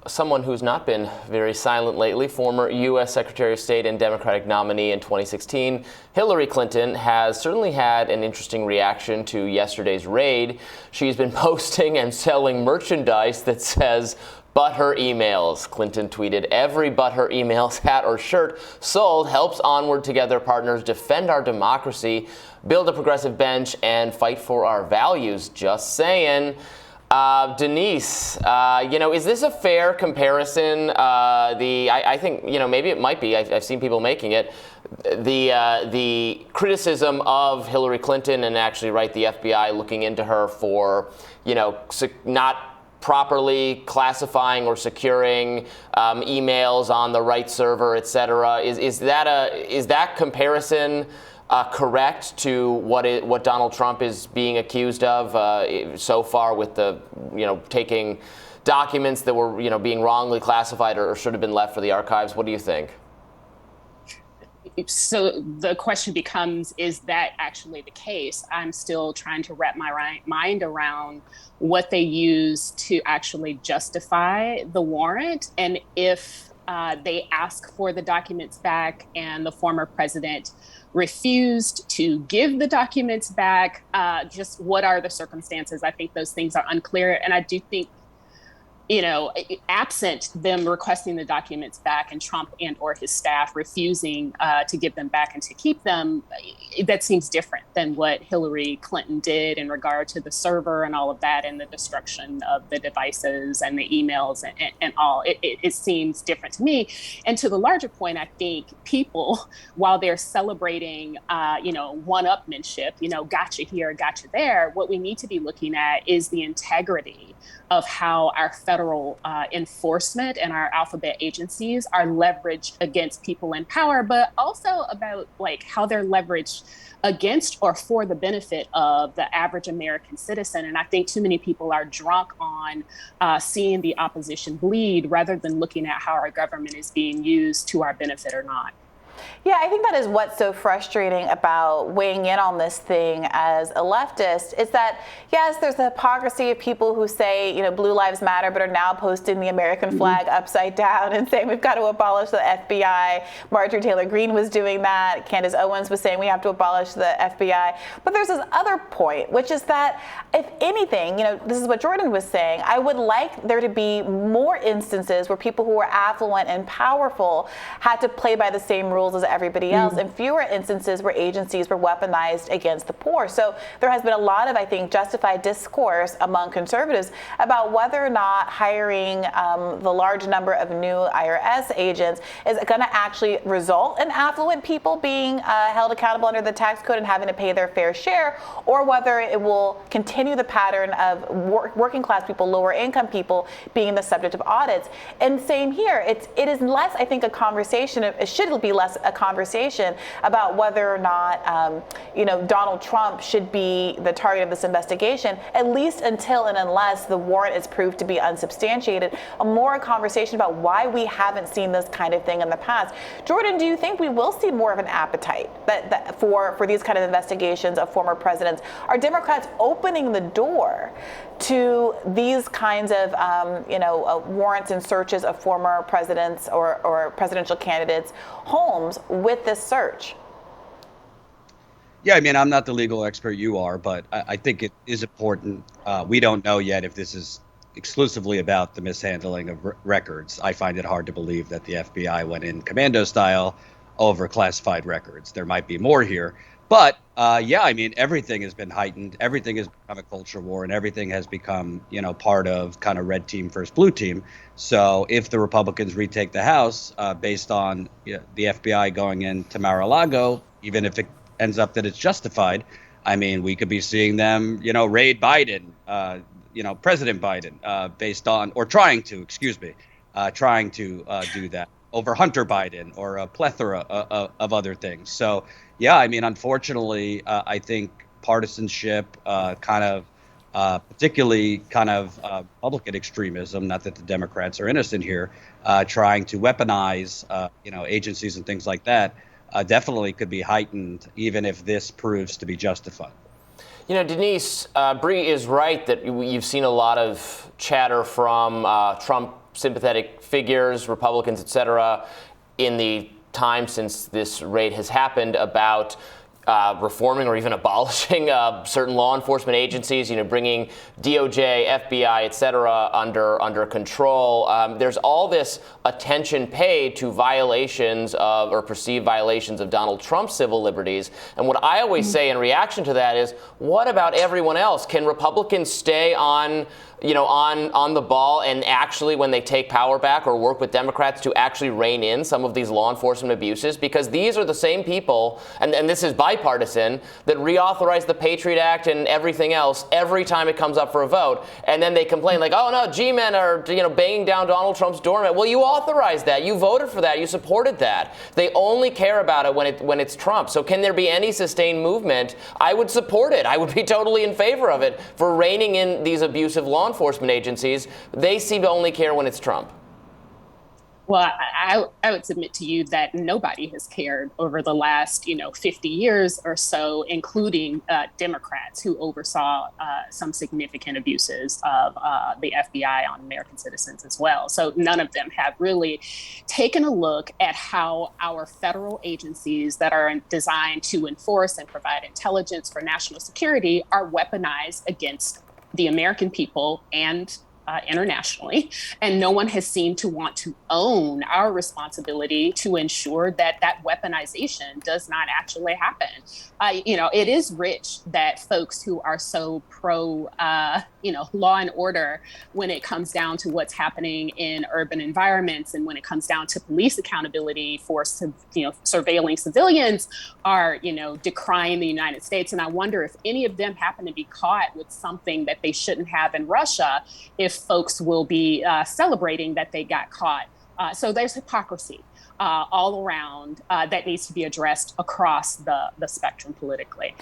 someone who's not been very silent lately, former U.S. Secretary of State and Democratic nominee in 2016, Hillary Clinton, has certainly had an interesting reaction to yesterday's raid. She's been posting and selling merchandise that says, "But her emails." Clinton tweeted, "Every But Her Emails hat or shirt sold helps Onward Together partners defend our democracy, build a progressive bench, and fight for our values." Just saying. Denise, is this a fair comparison? I think, maybe it might be. I've seen people making it. The criticism of Hillary Clinton and actually, the FBI looking into her for, not properly classifying or securing emails on the right server, et cetera. Is that comparison correct to what Donald Trump is being accused of so far with the taking documents that were being wrongly classified or should have been left for the archives? What do you think? So the question becomes, is that actually the case? I'm still trying to wrap my mind around what they use to actually justify the warrant, and if they ask for the documents back and the former president refused to give the documents back, just what are the circumstances? I think those things are unclear. And I do think, absent them requesting the documents back and Trump and or his staff refusing to give them back and to keep them, that seems different than what Hillary Clinton did in regard to the server and all of that and the destruction of the devices and the emails and all. It seems different to me. And to the larger point, I think people, while they're celebrating, one-upmanship, gotcha here, gotcha there, what we need to be looking at is the integrity of how our federal enforcement and our alphabet agencies are leveraged against people in power, but also about how they're leveraged against or for the benefit of the average American citizen. And I think too many people are drunk on seeing the opposition bleed rather than looking at how our government is being used to our benefit or not. Yeah, I think that is what's so frustrating about weighing in on this thing as a leftist is that, yes, there's the hypocrisy of people who say, Blue Lives Matter, but are now posting the American flag upside down and saying we've got to abolish the FBI. Marjorie Taylor Greene was doing that. Candace Owens was saying we have to abolish the FBI. But there's this other point, which is that if anything, this is what Jordan was saying, I would like there to be more instances where people who were affluent and powerful had to play by the same rules as everybody else, and fewer instances where agencies were weaponized against the poor. So there has been a lot of, I think, justified discourse among conservatives about whether or not hiring the large number of new IRS agents is going to actually result in affluent people being held accountable under the tax code and having to pay their fair share, or whether it will continue the pattern of working class people, lower income people being the subject of audits. And same here, it is less, I think, a conversation, it should be less a conversation about whether or not, Donald Trump should be the target of this investigation, at least until and unless the warrant is proved to be unsubstantiated. A conversation about why we haven't seen this kind of thing in the past. Jordan, do you think we will see more of an appetite for these kind of investigations of former presidents? Are Democrats opening the door to these kinds of, warrants and searches of former presidents or presidential candidates' homes with this search? Yeah, I'm not the legal expert you are, but I think it is important. We don't know yet if this is exclusively about the mishandling of records. I find it hard to believe that the FBI went in commando style over classified records. There might be more here. But everything has been heightened. Everything has become a culture war, and everything has become, part of kind of red team versus blue team. So if the Republicans retake the House based on the FBI going into Mar-a-Lago, even if it ends up that it's justified, we could be seeing them, raid Biden, President Biden, based on, or trying to do that over Hunter Biden or a plethora of other things. So, unfortunately, I think partisanship, particularly Republican extremism, not that the Democrats are innocent here, trying to weaponize, agencies and things like that, definitely could be heightened, even if this proves to be justified. Denise, Bree is right that you've seen a lot of chatter from Trump sympathetic figures, Republicans, et cetera, in the time since this raid has happened about reforming or even abolishing certain law enforcement agencies, bringing DOJ, FBI, et cetera, under control. There's all this attention paid to violations of or perceived violations of Donald Trump's civil liberties. And what I always say in reaction to that is, what about everyone else? Can Republicans stay on the ball and actually, when they take power back, or work with Democrats to actually rein in some of these law enforcement abuses? Because these are the same people, and this is bipartisan, that reauthorize the Patriot Act and everything else every time it comes up for a vote. And then they complain like, oh no, G-men are banging down Donald Trump's doormat. Well, you authorized that. You voted for that. You supported that. They only care about it when it's Trump. So can there be any sustained movement? I would support it. I would be totally in favor of it for reining in these abusive law enforcement agencies. They seem to only care when it's Trump. Well, I would submit to you that nobody has cared over the last, 50 years or so, including Democrats who oversaw some significant abuses of the FBI on American citizens as well. So none of them have really taken a look at how our federal agencies that are designed to enforce and provide intelligence for national security are weaponized against the American people and internationally, and no one has seemed to want to own our responsibility to ensure that that weaponization does not actually happen. It is rich that folks who are so pro, law and order when it comes down to what's happening in urban environments, and when it comes down to police accountability for, surveilling civilians, are, decrying the United States. And I wonder if any of them happen to be caught with something that they shouldn't have in Russia, if folks will be celebrating that they got caught. So there's hypocrisy all around that needs to be addressed across the spectrum politically.